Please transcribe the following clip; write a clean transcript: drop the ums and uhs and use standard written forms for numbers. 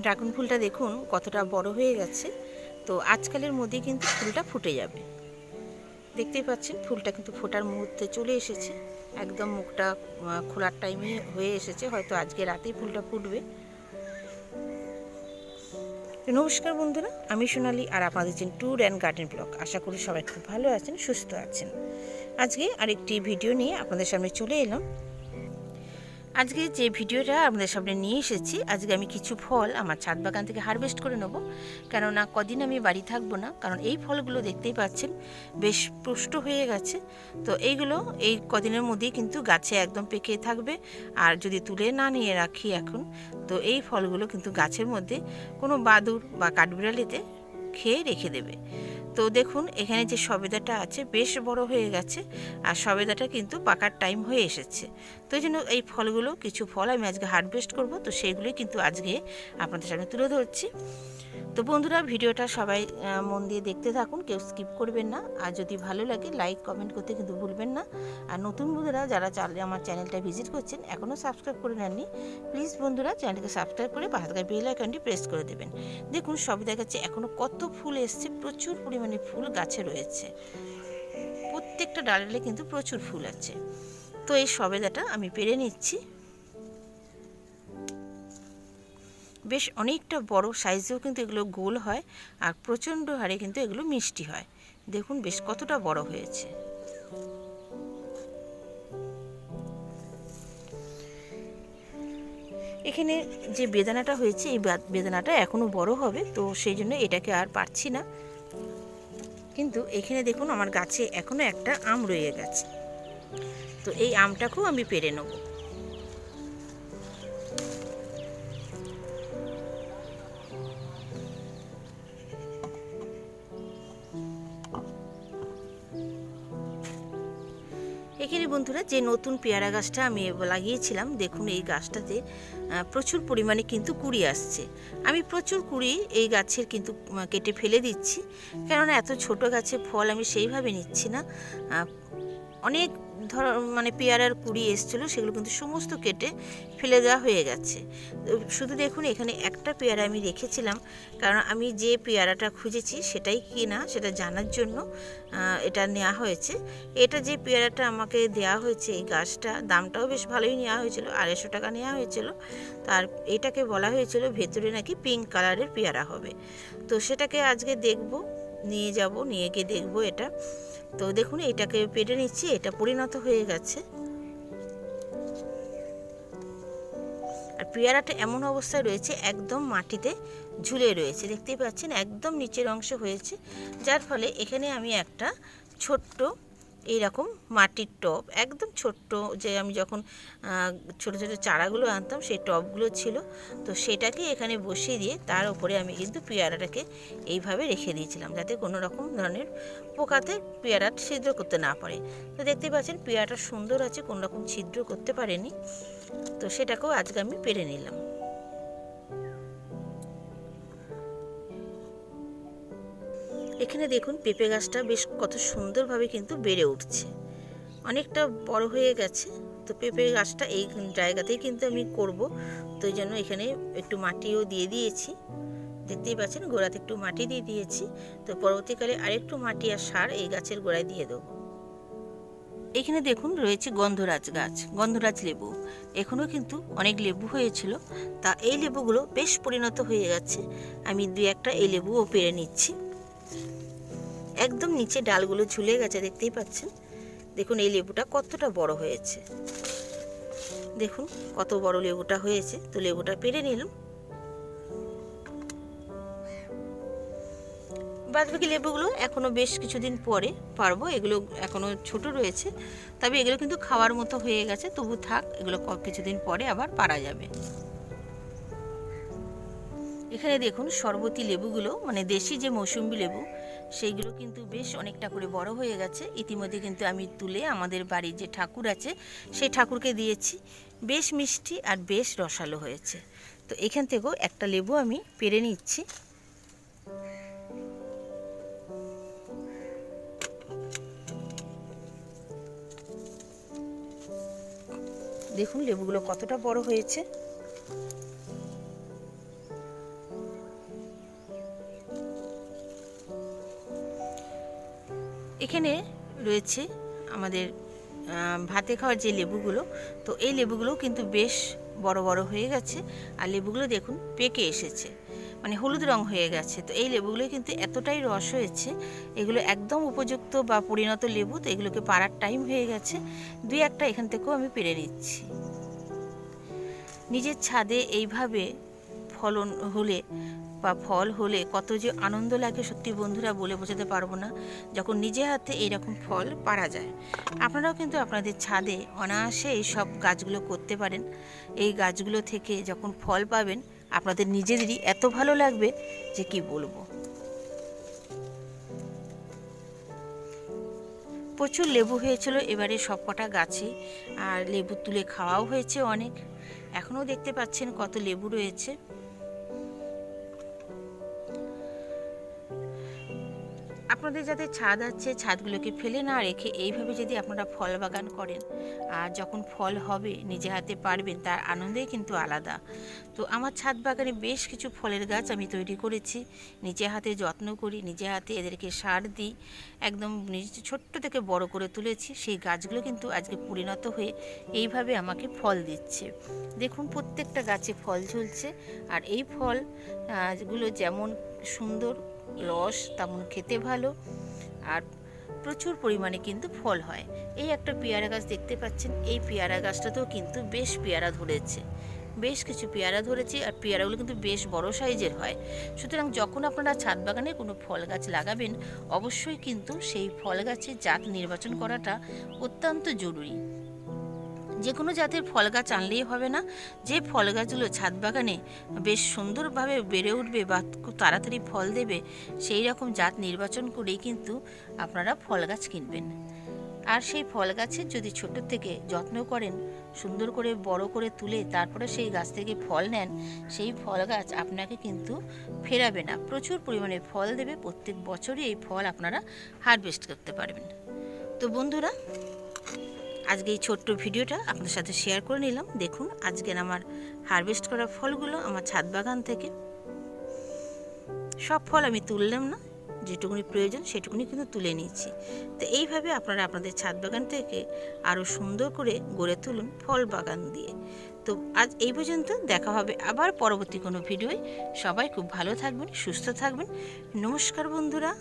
Dragon ফুলটা দেখুন কতটা বড় হয়ে গেছে। তো আজকালের মধ্যে কিন্তু ফুলটা ফুটে যাবে। দেখতেই পাচ্ছেন ফুলটা কিন্তু ফোটার মুহূর্তে চলে এসেছে, একদম মুখটা খোলার টাইমে হয়ে এসেছে, হয়তো আজকে রাতেই ফুলটা ফুটবে। নমস্কার বন্ধুরা, আমি সোনালি আর আপনাদের দেখছেন ট্যুর অ্যান্ড গার্ডেন ব্লগ। আশা করি সবাই খুব ভালো আছেন, সুস্থ আছেন। আজকে আরেকটি ভিডিও নিয়ে আপনাদের সামনে চলে এলাম। আজকে যে ভিডিওটা আপনাদের সামনে নিয়ে এসেছি, আজকে আমি কিছু ফল আমার ছাদ বাগান থেকে হারভেস্ট করে নেব, কেননা কদিন আমি বাড়ি থাকবো না। কারণ এই ফলগুলো দেখতেই পাচ্ছেন বেশ পুষ্ট হয়ে গেছে। তো এইগুলো এই কদিনের মধ্যেই কিন্তু গাছে একদম পেকে থাকবে। আর যদি তুলে না নিয়ে রাখি এখন, তো এই ফলগুলো কিন্তু গাছের মধ্যে কোনো বাদুড় বা কাঠবিড়ালিতে খেয়ে রেখে দেবে। তো দেখুন এখানে যে সবেদাটা আছে বেশ বড় হয়ে গেছে, আর সবেদাটা কিন্তু পাকার টাইম হয়ে এসেছে। তো এই জন্য এই ফলগুলো, কিছু ফল আমি আজকে হারভেস্ট করব, তো সেইগুলোই কিন্তু আজকে আপনাদের সামনে তুলে ধরছি। তো বন্ধুরা, ভিডিওটা সবাই মন দিয়ে দেখতে থাকুন, কেউ স্কিপ করবেন না। আর যদি ভালো লাগে লাইক কমেন্ট করতে কিন্তু ভুলবেন না। আর নতুন বন্ধুরা যারা আমার চ্যানেলটা ভিজিট করছেন, এখনও সাবস্ক্রাইব করে নেননি, প্লিজ বন্ধুরা চ্যানেলটাকে সাবস্ক্রাইব করে পাশে থাকা বেল আইকনটি প্রেস করে দেবেন। দেখুন সব দেখাচ্ছে এখনও কত ফুল এসছে, প্রচুর পরিমাণে ফুল গাছে রয়েছে, প্রত্যেকটা ডালে কিন্তু প্রচুর ফুল আছে। তো এই সবেদাটা আমি পেরে নিচ্ছি। বেশ অনেকটা বড় সাইজেও কিন্তু এগুলো গোল হয়, আর প্রচণ্ড হারে কিন্তু এগুলো মিষ্টি হয়। দেখুন বেশ কতটা বড় হয়েছে। এখানে যে বেদানাটা হয়েছে, এই বেদানাটা এখনও বড় হবে, তো সেই জন্য এটাকে আর পারছি না। কিন্তু এখানে দেখুন আমার গাছে এখনও একটা আম রয়ে গেছে, তো এই আমটাকেও আমি পেরে নেব। এখানে বন্ধুরা যে নতুন পেয়ারা গাছটা আমি লাগিয়েছিলাম, দেখুন এই গাছটাতে প্রচুর পরিমাণে কিন্তু কুড়ি আসছে। আমি প্রচুর কুড়ি এই গাছের কিন্তু কেটে ফেলে দিচ্ছি, কেননা এত ছোট গাছে ফল আমি সেইভাবে নিচ্ছি না। অনেক মানে পেয়ারার কুড়ি এসেছিলো, সেগুলো কিন্তু সমস্ত কেটে ফেলে দেওয়া হয়ে গেছে। শুধু দেখুন এখানে একটা পেয়ারা আমি রেখেছিলাম, কারণ আমি যে পেয়ারাটা খুঁজেছি সেটাই কি না সেটা জানার জন্য এটা নেওয়া হয়েছে। এটা যে পেয়ারাটা আমাকে দেওয়া হয়েছে, এই গাছটা দামটাও বেশ ভালোই নেওয়া হয়েছিল, 250 টাকা নেওয়া হয়েছিল। তার এটাকে বলা হয়েছিল ভেতরে নাকি পিঙ্ক কালারের পেয়ারা হবে। তো সেটাকে আজকে দেখব, নিয়ে যাব, নিয়ে গিয়ে দেখবো এটা। তো দেখুন এটাকে পেরে নিচ্ছি, এটা পরিণত হয়ে গেছে। আর পেয়ারাটা এমন অবস্থায় রয়েছে একদম মাটিতে ঝুলে রয়েছে, দেখতেই পাচ্ছেন একদম নিচের অংশ হয়েছে, যার ফলে এখানে আমি একটা ছোট্ট এইরকম মাটির টব, একদম ছোট্ট, যে আমি যখন ছোট ছোট চারাগুলো আনতাম সেই টবগুলো ছিল, তো সেটাকে এখানে বসিয়ে দিয়ে তার উপরে আমি কিন্তু পেয়ারাটাকে এইভাবে রেখে দিয়েছিলাম, যাতে কোনো রকম ধরনের পোকাতে পেয়ারা ছিদ্র করতে না পারে। তো দেখতেই পাচ্ছেন পেয়ারাটা সুন্দর আছে, কোনো রকম ছিদ্র করতে পারেনি। তো সেটাকেও আজকে আমি পেরে নিলাম। এখানে দেখুন পেঁপে গাছটা বেশ কত সুন্দরভাবে কিন্তু বেড়ে উঠছে, অনেকটা বড় হয়ে গেছে। তো পেঁপে গাছটা এই জায়গাতেই কিন্তু আমি করব, তো এই জন্য এখানে একটু মাটিও দিয়ে দিয়েছি, দেখতেই পাচ্ছেন গোড়াতে একটু মাটি দিয়ে দিয়েছি। তো পরবর্তীকালে আরেকটু মাটি আর সার এই গাছের গোড়ায় দিয়ে দেবো। এখানে দেখুন রয়েছে গন্ধরাজ গাছ, গন্ধরাজ লেবু, এখনও কিন্তু অনেক লেবু হয়েছিল, তা এই লেবুগুলো বেশ পরিণত হয়ে গেছে। আমি 2-1টা এই লেবুও পেরে নিচ্ছি। একদম নিচে ডালগুলো ঝুলে গেছে, দেখতেই পাচ্ছেন। দেখুন এই লেবুটা কতটা বড় হয়েছে, দেখুন কত বড় লেবুটা হয়েছে। তো লেবুটা পেরে নিলাম। বাদবাকি লেবুগুলো এখনও বেশ কিছুদিন পরে পারবো, এগুলো এখনও ছোট রয়েছে, তবে এগুলো কিন্তু খাওয়ার মতো হয়ে গেছে, তবু থাক, এগুলো কিছুদিন পরে আবার পারা যাবে। এখানে দেখুন শরবতী লেবুগুলো, মানে দেশি যে মৌসুম্বি লেবু, সেইগুলো কিন্তু বেশ অনেকটা করে বড় হয়ে গেছে। ইতিমধ্যে কিন্তু আমি তুলে আমাদের বাড়ির যে ঠাকুর আছে সেই ঠাকুরকে দিয়েছি, বেশ মিষ্টি আর বেশ রসালো হয়েছে। তো এখান থেকেও একটা লেবু আমি পেরে নিচ্ছি। দেখুন লেবুগুলো কতটা বড় হয়েছে। এখানে রয়েছে আমাদের ভাতে খাওয়ার যে লেবুগুলো, তো এই লেবুগুলো কিন্তু বেশ বড় বড় হয়ে গেছে। আর লেবুগুলো দেখুন পেকে এসেছে, মানে হলুদ রং হয়ে গেছে। তো এই লেবুগুলো কিন্তু এতটাই রস হয়েছে, এগুলো একদম উপযুক্ত বা পরিণত লেবু। তো এগুলোকে পাড়ার টাইম হয়ে গেছে, দুই একটা এখান থেকেও আমি পেড়ে নিচ্ছি। নিজের ছাদে এইভাবে ফলন হলে বা ফল হলে কত যে আনন্দ লাগে সত্যি বন্ধুরা বলে বোঝাতে পারবো না, যখন নিজে হাতে এইরকম ফল পাড়া যায়। আপনারাও কিন্তু আপনাদের ছাদে অনায়াসে এই সব গাছগুলো করতে পারেন। এই গাছগুলো থেকে যখন ফল পাবেন আপনাদের নিজেদেরই এত ভালো লাগবে যে কি বলবো। প্রচুর লেবু হয়েছিল এবারে সব কটা গাছে, আর লেবু তুলে খাওয়াও হয়েছে অনেক। এখনও দেখতে পাচ্ছেন কত লেবু রয়েছে। আপনাদের যাদের ছাদ আছে ছাদগুলোকে ফেলে না রেখে এইভাবে যদি আপনারা ফল বাগান করেন, আর যখন ফল হবে নিজে হাতে পারবেন, তার আনন্দই কিন্তু আলাদা। তো আমার ছাদ বাগানে বেশ কিছু ফলের গাছ আমি তৈরি করেছি, নিজে হাতে যত্ন করি, নিজে হাতে এদেরকে সার দিই, একদম নিজে ছোট্ট থেকে বড় করে তুলেছি। সেই গাছগুলো কিন্তু আজকে পরিণত হয়ে এইভাবে আমাকে ফল দিচ্ছে। দেখুন প্রত্যেকটা গাছে ফল ঝুলছে, আর এই ফলগুলো যেমন সুন্দর রস তেমন খেতে ভালো, আর প্রচুর পরিমাণে কিন্তু ফল হয়। এই একটা পেয়ারা গাছ দেখতে পাচ্ছেন, এই পেয়ারা গাছটাতেও কিন্তু বেশ পেয়ারা ধরেছে, বেশ কিছু পেয়ারা ধরেছে, আর পেয়ারাগুলো কিন্তু বেশ বড় সাইজের হয়। সুতরাং যখন আপনারা ছাদ বাগানে কোনো ফল গাছ লাগাবেন অবশ্যই কিন্তু সেই ফল গাছের জাত নির্বাচন করাটা অত্যন্ত জরুরি। যে কোনো জাতের ফল গাছ আনলেই হবে না, যে ফল গাছগুলো ছাদ বাগানে বেশ সুন্দরভাবে বেড়ে উঠবে বা খুব তাড়াতাড়ি ফল দেবে সেই রকম জাত নির্বাচন করেই কিন্তু আপনারা ফল গাছ কিনবেন। আর সেই ফল গাছের যদি ছোট থেকে যত্ন করেন, সুন্দর করে বড় করে তুলে তারপরে সেই গাছ থেকে ফল নেন, সেই ফল গাছ আপনাকে কিন্তু ফেরাবে না, প্রচুর পরিমাণে ফল দেবে। প্রত্যেক বছরই এই ফল আপনারা হারভেস্ট করতে পারবেন। তো বন্ধুরা আজকে এই ছোট্ট ভিডিওটা আপনাদের সাথে শেয়ার করে নিলাম। দেখুন আজকের আমার হারভেস্ট করা ফলগুলো আমার ছাদ বাগান থেকে। সব ফল আমি তুললাম না, যেটুকুনি প্রয়োজন সেটুকুনি কিন্তু তুলে নিয়েছি। তো এইভাবে আপনারা আপনাদের ছাদ বাগান থেকে আরও সুন্দর করে গড়ে তুলুন ফল বাগান দিয়ে। তো আজ এই পর্যন্ত, দেখা হবে আবার পরবর্তী কোনো ভিডিওয়। সবাই খুব ভালো থাকবেন, সুস্থ থাকবেন। নমস্কার বন্ধুরা।